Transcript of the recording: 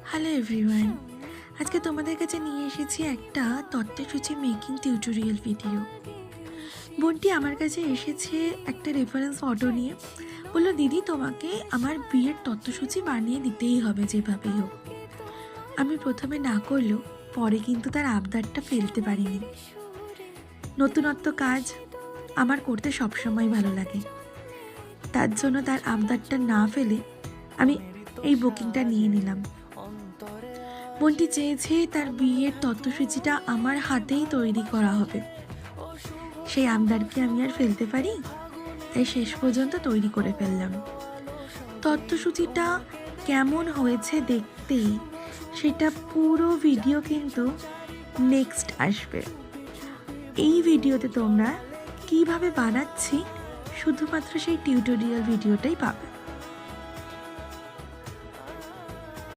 Hello everyone, আজকে তোমাদের কাছে নিয়ে এসেছি একটা তথ্যসূচি মেকিং টিউটোরিয়াল ভিডিও। বোনটি আমার কাছে এসেছে একটা রেফারেন্স ফটো নিয়ে, বললো দিদি তোমাকে আমার বিয়ের তথ্যসূচি বানিয়ে দিতেই হবে যেভাবেই হোক। আমি প্রথমে না করলেও পরে কিন্তু তার আবদারটা ফেলতে পারিনি। নতুনত্ব কাজ আমার করতে সবসময় ভালো লাগে, তার জন্য তার আবদারটা না ফেলে আমি এই বুকিংটা নিয়ে নিলাম। বোনটি চেয়েছে তার বিয়ের তথ্যসূচিটা আমার হাতেই তৈরি করা হবে। সেই আমদারকে আমি আর ফেলতে পারি, তাই শেষ পর্যন্ত তৈরি করে ফেললাম। তথ্যসূচিটা কেমন হয়েছে দেখতেই সেটা পুরো ভিডিও কিন্তু নেক্সট আসবে। এই ভিডিওতে তোমরা কিভাবে বানাচ্ছি শুধুমাত্র সেই টিউটোরিয়াল ভিডিওটাই পাবে।